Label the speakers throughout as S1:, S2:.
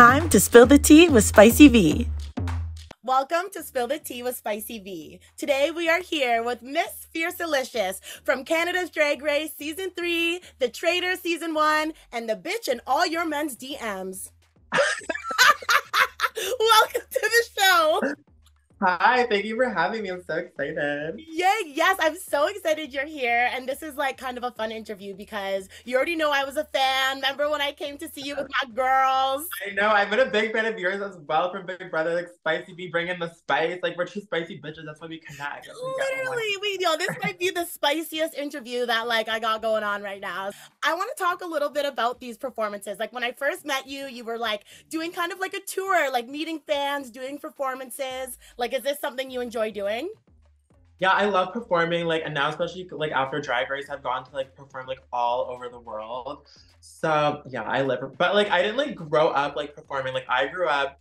S1: time to spill the tea with Spicy V.
S2: Welcome to Spill the Tea with Spicy V. Today we are here with Miss Fiercalicious from Canada's Drag Race Season 3, The Traitors Season 1, and the bitch in all your men's DMs. Welcome to the show.
S3: Hi, thank you for having me. I'm so excited.
S2: Yes, I'm so excited you're here. And this is like kind of a fun interview because you already know I was a fan. Remember when I came to see you with my girls?
S3: I know, I've been a big fan of yours as well from Big Brother, like Spicy B, bringing the spice. Like, we're two spicy bitches, that's why we connect.
S2: Literally, this might be the spiciest interview that like I got going on right now. I want to talk a little bit about these performances. Like when I first met you, you were like doing kind of like a tour, like meeting fans, doing performances. Like, is this something you enjoy doing?
S3: Yeah, I love performing, like, and now especially like after Drag Race, I've gone to like perform like all over the world. So yeah, I live, but like I didn't like grow up like performing. Like I grew up,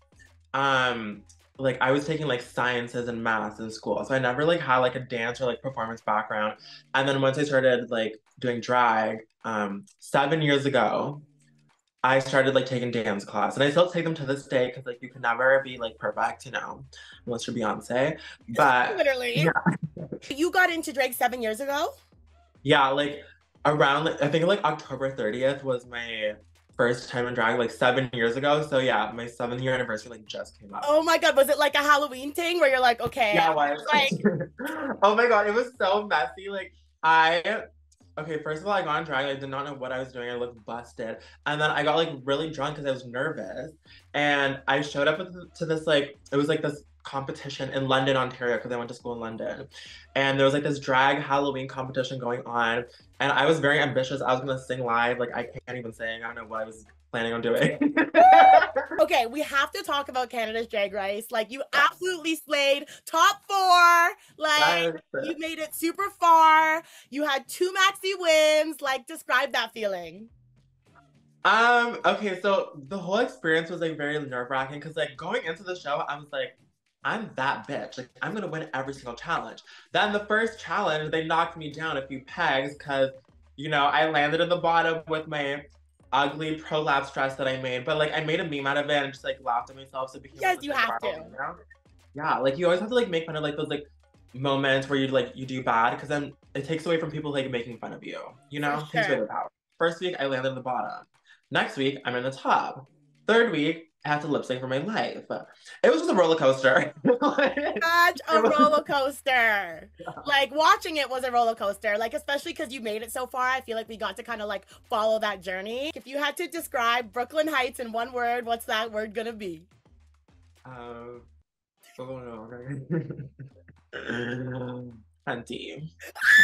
S3: like I was taking like sciences and maths in school, so I never like had like a dance or like performance background. And then once I started like doing drag, 7 years ago, I started like taking dance class, and I still take them to this day because like you can never be like perfect, you know, unless you're Beyonce. But
S2: literally, yeah. You got into drag 7 years ago?
S3: Yeah, like around like, I think like October 30th was my first time in drag, like 7 years ago. So yeah, my 7th-year anniversary like just came up.
S2: Oh my god, was it like a Halloween thing where you're like, okay?
S3: Yeah, it was.
S2: Like,
S3: oh my god, it was so messy. Like okay, first of all, I got on drag. I did not know what I was doing. I looked busted. And then I got like really drunk because I was nervous. And I showed up to this like, it was like this competition in London, Ontario, because I went to school in London. And there was like this drag Halloween competition going on. And I was very ambitious. I was gonna sing live. Like I can't even sing. I don't know what I was planning on doing.
S2: Okay, we have to talk about Canada's Drag Race. Like you absolutely slayed. Top 4. Like you made it super far. You had 2 maxi wins. Like describe that feeling.
S3: Okay, so the whole experience was like very nerve-wracking because like going into the show, I was like, I'm that bitch. Like I'm gonna win every single challenge. Then the first challenge, they knocked me down a few pegs because, you know, I landed in the bottom with my ugly prolapse dress that I made, but like I made a meme out of it and just like laughed at myself. So it became,
S2: yes,
S3: like,
S2: you have to.
S3: You know? Yeah, like you always have to like make fun of like those like moments where you do bad because then it takes away from people like making fun of you. You know, takes away the power. First week I landed in the bottom. Next week I'm in the top. Third week I have to lip sync for my life. It was just a roller coaster.
S2: Such a roller coaster. Yeah. Like watching it was a roller coaster. Like especially because you made it so far. I feel like we got to kind of like follow that journey. If you had to describe Brooklyn Heights in one word, what's that word gonna be?
S3: Oh no. Cunty.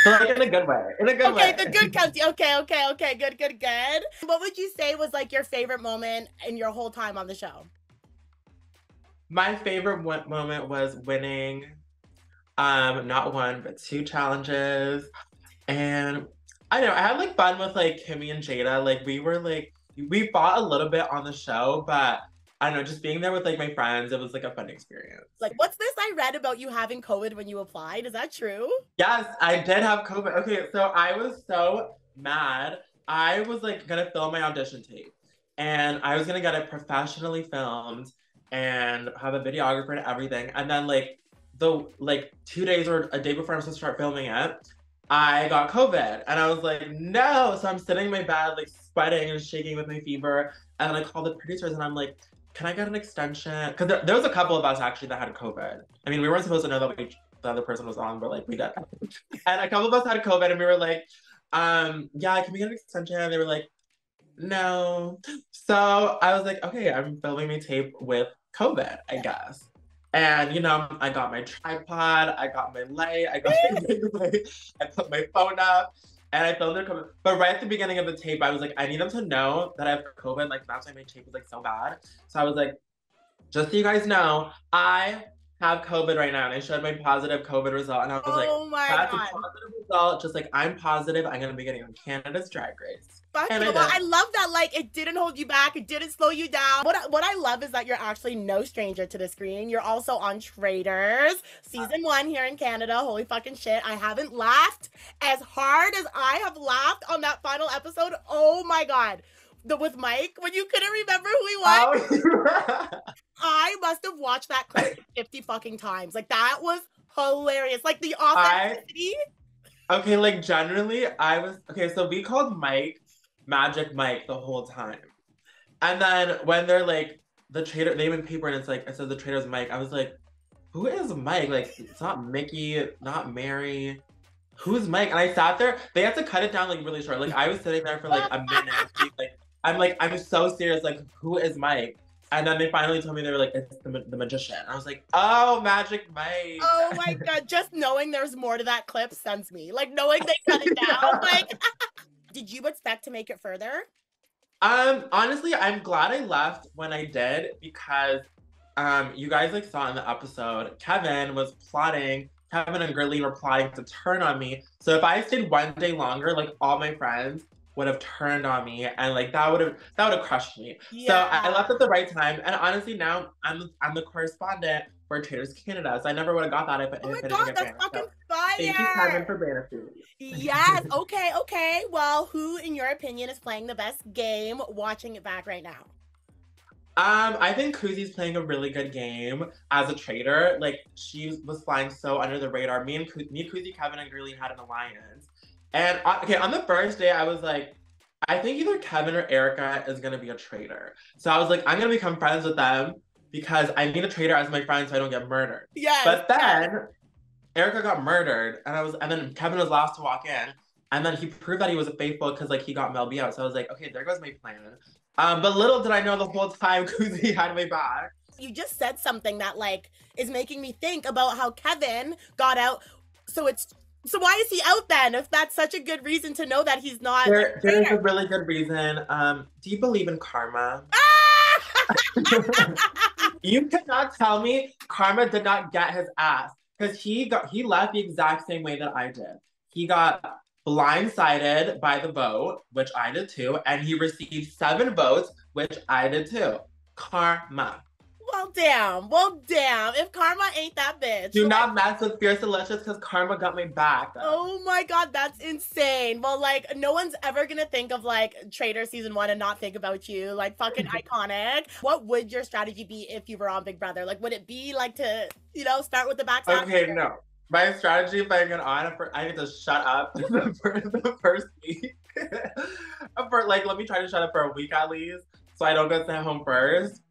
S3: But like in a good way. In a good way.
S2: Okay, the good cunty. Okay. Good. What would you say was like your favorite moment in your whole time on the show?
S3: My favorite moment was winning not 1 but 2 challenges. And I don't know, I had like fun with like Kimmy and Jada. Like we fought a little bit on the show, but I don't know, just being there with like my friends, it was like a fun experience.
S2: Like, what's this I read about you having COVID when you applied? Is that true?
S3: Yes, I did have COVID. Okay, so I was so mad. I was like gonna film my audition tape and I was gonna get it professionally filmed and have a videographer and everything. And then like 2 days or a day before I'm supposed to start filming it, I got COVID and I was like, no. So I'm sitting in my bed, like sweating and shaking with my fever. And then I called the producers and I'm like, can I get an extension? Because there was a couple of us actually that had COVID. I mean, we weren't supposed to know that the other person was on, but like we did. And a couple of us had COVID and we were like, yeah, can we get an extension? And they were like, no. So I was like, okay, I'm filming my tape with COVID, I guess. And you know, I got my tripod, I got my light, I got my I put my phone up. And I filmed their COVID. But right at the beginning of the tape, I was like, I need them to know that I have COVID. Like, that's why my tape was like so bad. So I was like, just so you guys know, I have COVID right now. And I showed my positive COVID result. And I was like, that's a positive result. Just like, I'm positive. I'm going to be getting on Canada's Drag Race.
S2: I love that, like, it didn't hold you back. It didn't slow you down. What I love is that you're actually no stranger to the screen. You're also on Traitors Season 1 here in Canada. Holy fucking shit. I haven't laughed as hard as I have laughed on that final episode. Oh my God. with Mike when you couldn't remember who he was.
S3: Oh,
S2: I must have watched that clip 50 fucking times. Like that was hilarious. Like the authenticity.
S3: Okay, like generally I was okay, so we called Mike Magic Mike the whole time. And then when they're like the traitor name and paper and it's like it says the traitor's Mike, I was like, who is Mike? Like it's not Mickey, not Mary. Who's Mike? And I sat there, they had to cut it down like really short. Like I was sitting there for like a minute. I'm so serious, like who is Mike? And then they finally told me they were like, it's the magician. I was like, oh, Magic Mike.
S2: Oh my god, just knowing there's more to that clip sends me. Like knowing they cut it down. Like, did you expect to make it further?
S3: Honestly, I'm glad I left when I did because you guys like saw in the episode, Kevin and Gurleen were plotting to turn on me. So if I stayed one day longer, like all my friends would have turned on me and like that would have crushed me. Yeah. So I left at the right time. And honestly now I'm the correspondent for Traitors Canada. So I never would have got that if
S2: oh my
S3: God,
S2: that's banned. Fucking so, fire.
S3: Thank you, Kevin, for banning food.
S2: Yes, okay. Well, who in your opinion is playing the best game watching it back right now?
S3: I think Kuzi's playing a really good game as a traitor. Like she was flying so under the radar. Me, Kuzi, Kevin, and Gurleen had an alliance. And okay, on the first day, I was like, I think either Kevin or Erica is gonna be a traitor. So I was like, I'm gonna become friends with them because I need a traitor as my friend so I don't get murdered.
S2: Yeah.
S3: But then Erica got murdered, and then Kevin was last to walk in, and then he proved that he was faithful because like he got Mel B out. So I was like, okay, there goes my plan. But little did I know the whole time Kuzi had my back.
S2: You just said something that like is making me think about how Kevin got out. So why is he out then? If that's such a good reason to know that he's not.
S3: There's a really good reason. Do you believe in karma? You cannot tell me karma did not get his ass because he left the exact same way that I did. He got blindsided by the vote, which I did too, and he received 7 votes, which I did too. Karma.
S2: Well, damn. If karma ain't that bitch.
S3: Do not mess with Fiercalicious because karma got my back.
S2: Oh my god, that's insane. Well, like, no one's ever gonna think of, like, Traitor Season 1 and not think about you. Like, fucking iconic. What would your strategy be if you were on Big Brother? Like, would it be, like, to, you know, start with the backstab?
S3: Okay, no. My strategy, if I get on, I need to shut up the first week. Like, let me try to shut up for a week at least so I don't get sent home first.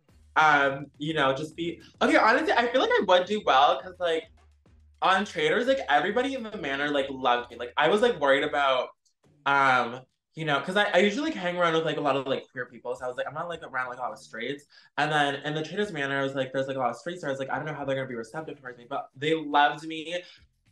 S3: You know, just be okay. Honestly, I feel like I would do well because like on Traitors, like everybody in the manor like loved me. Like I was like worried about you know, because I usually like hang around with like a lot of like queer people. So I was like, I'm not like around like a lot of straights. And then in the Traitors manor, I was like, there's like a lot of straights. So I was like, I don't know how they're gonna be receptive towards me, but they loved me.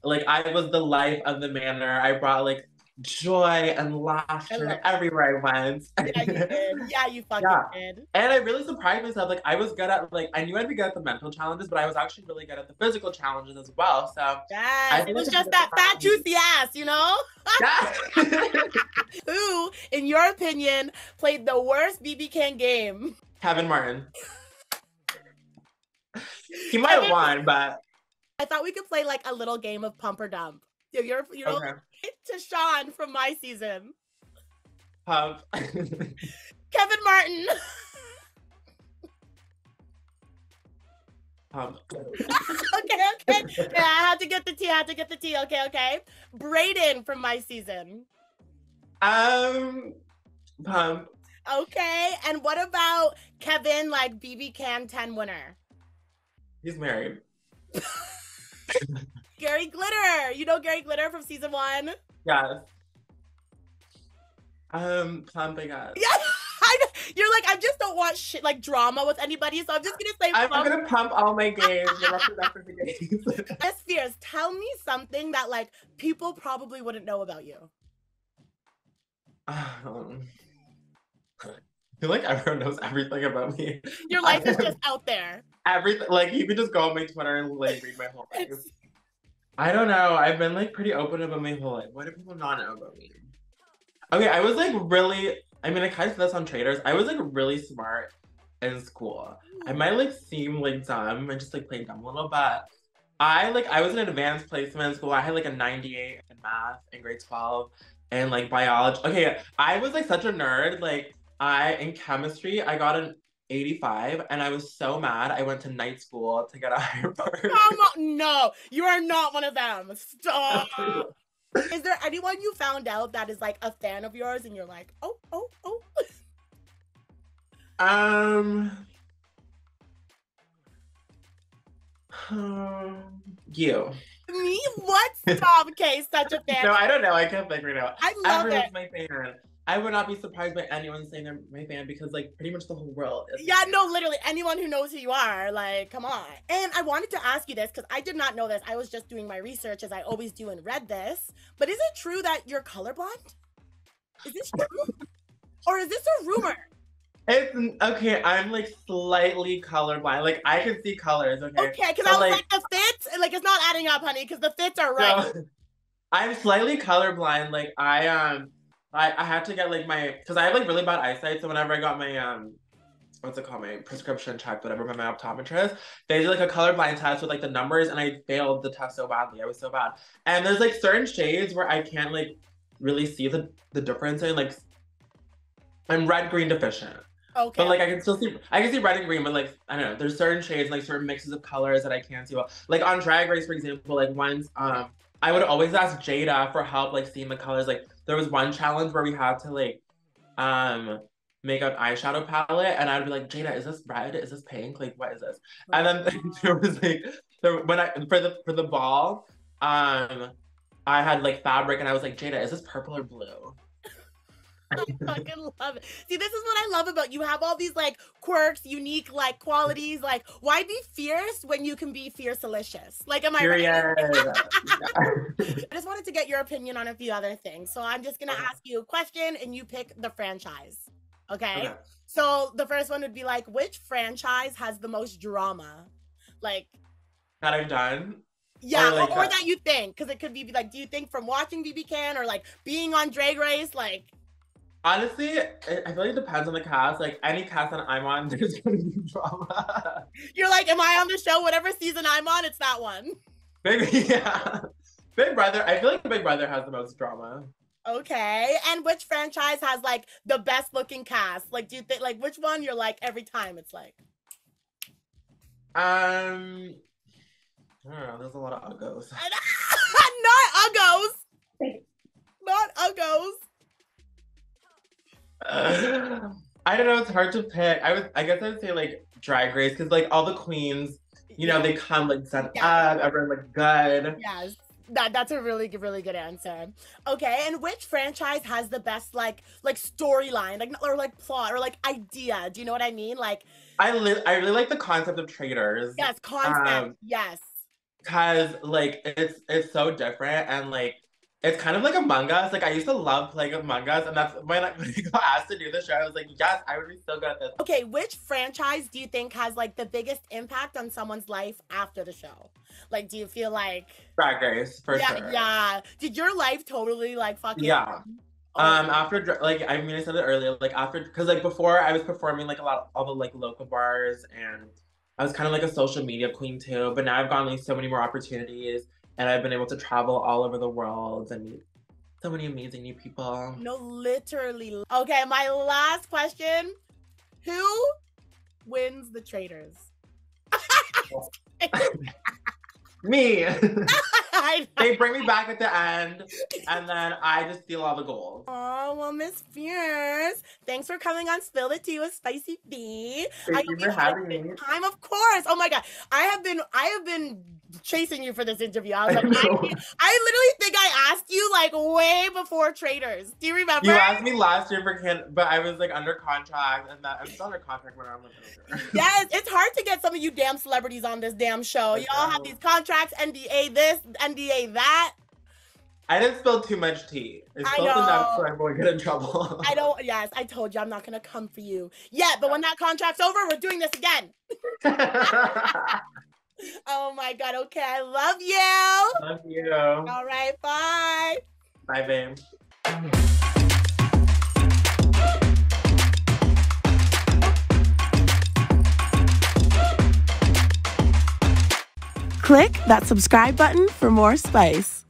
S3: Like I was the life of the manor. I brought like joy and laughter everywhere I went.
S2: Yeah, you did. Yeah, you fucking did.
S3: And I really surprised myself. Like I was good at like I knew I'd be good at the mental challenges, but I was actually really good at the physical challenges as well. So
S2: yes, it was just that fat juicy ass, you know?
S3: Yeah.
S2: Who, in your opinion, played the worst BB Can game?
S3: Kevin Martin. He might have won, but
S2: I thought we could play like a little game of pump or dump. You're okay. To Sean from my season.
S3: Pump.
S2: Kevin Martin.
S3: Pump.
S2: Okay. Yeah, I had to get the tea. Okay. Brayden from my season.
S3: Pump.
S2: Okay, and what about Kevin, like BB Can 10 winner?
S3: He's married.
S2: Gary Glitter. You know Gary Glitter from season 1?
S3: Yes. Pump, I guess.
S2: Yeah, you're like, I just don't want shit like drama with anybody, so I'm just gonna say
S3: pump. I'm gonna pump all my games. The games.
S2: Yes, Fierce, tell me something that like people probably wouldn't know about you.
S3: I feel like everyone knows everything about me.
S2: Your life is just out there.
S3: Everything, like you can just go on my Twitter and like read my whole life. I don't know. I've been like pretty open about my whole life. What do people not know about me? Okay, I was like really, I mean, I kind of said this on Traitors. I was like really smart in school. I might like seem like dumb and just like play dumb a little, but I was in advanced placement in school. I had like a 98 in math in grade 12 and like biology. Okay, I was like such a nerd. Like in chemistry, I got an 85 and I was so mad. I went to night school to get a higher mark.
S2: Come on, no, you are not one of them. Stop. Is there anyone you found out that is like a fan of yours and you're like, oh?
S3: You.
S2: Me? What? Stop. Okay, such a fan.
S3: No, I don't know. I can't think right now.
S2: I love
S3: Everyone's
S2: it.
S3: my fan. I would not be surprised by anyone saying they're my fan because like pretty much the whole world is.
S2: Yeah, no, literally anyone who knows who you are, like, come on. And I wanted to ask you this because I did not know this. I was just doing my research as I always do and read this. But is it true that you're colorblind? Is this true? Or is this a rumor?
S3: It's okay. I'm like slightly colorblind. Like I can see colors. Okay.
S2: Okay, because I was like the fits, like it's not adding up, honey. Because the fits are right.
S3: So, I'm slightly colorblind. Like I had to get like because I have like really bad eyesight. So whenever I got my what's it called, my prescription checked, whatever, by my optometrist, they did like a colorblind test with like the numbers, and I failed the test so badly. I was so bad. And there's like certain shades where I can't like really see the difference in. Like I'm red green deficient.
S2: Okay.
S3: But like I can see red and green, but like I don't know, there's certain shades, like certain mixes of colors that I can't see well. Like on Drag Race, for example, like once I would always ask Jada for help, like seeing the colors. Like there was one challenge where we had to like make an eyeshadow palette, and I'd be like, Jada, is this red? Is this pink? Like what is this? And then there was like for the ball, I had like fabric, and I was like, Jada, is this purple or blue?
S2: I fucking love it. See, this is what I love about you. Have all these like quirks, unique like qualities. Like, why be fierce when you can be fiercalicious? Like, am I right? I just wanted to get your opinion on a few other things. So I'm just gonna ask you a question, and you pick the franchise. Okay? So the first one would be like, which franchise has the most drama? Like
S3: that I've done.
S2: Yeah, or that you think, because it could be like, do you think from watching BB Can or like being on Drag Race, like?
S3: Honestly, I feel like it depends on the cast. Like any cast that I'm on, there's gonna be drama.
S2: You're like, am I on the show? Whatever season I'm on, it's that one.
S3: Yeah. Big Brother. I feel like Big Brother has the most drama.
S2: Okay, and which franchise has like the best looking cast? Like, do you think like which one you're like every time it's like?
S3: I don't know. There's a lot of uggos.
S2: Not uggos. Not uggos.
S3: I don't know, it's hard to pick. I guess I would say like Drag Race, because like all the queens, you know, they come like set up, everyone like good.
S2: Yes, that's a really good answer. Okay, and which franchise has the best like storyline, like or like plot or like idea? Do you know what I mean? Like
S3: I really like the concept of Traitors.
S2: Yes, concept. Yes.
S3: Because like it's so different, and like it's kind of like Among Us. Like I used to love playing Among Us, and that's when I got asked to do the show, I was like, yes, I would be so good at this. Okay,
S2: which franchise do you think has like the biggest impact on someone's life after the show? Like, do you feel like
S3: Drag Race for sure?
S2: Yeah. Did your life totally like fucking?
S3: Yeah. After like I mean I said it earlier, like after, because like before I was performing like all the like local bars, and I was kind of like a social media queen too. But now I've gotten like so many more opportunities. And I've been able to travel all over the world and meet so many amazing new people.
S2: No, literally. Okay, my last question. Who wins the Traitors?
S3: Me. They bring me back at the end, and then I just steal all the gold.
S2: Oh, well, Miss Fierce, thanks for coming on Spill the Tea with Spicy V.
S3: Thank you for having me.
S2: Time, of course. Oh my God, I have been chasing you for this interview. I was like, I literally think I asked you like way before Traitors. Do you remember?
S3: You asked me last year but I was like under contract, and I'm still under contract when I'm like,
S2: yes, it's hard to get some of you damn celebrities on this damn show. Y'all have these contracts, NDA this, NDA that.
S3: I didn't spill too much tea. I spilled enough so I won't get in trouble.
S2: Yes, I told you I'm not gonna come for you yet, but when that contract's over, we're doing this again. Oh my God, okay, I love you.
S3: Love you.
S2: All right, bye.
S3: Bye, babe.
S1: Click that subscribe button for more spice.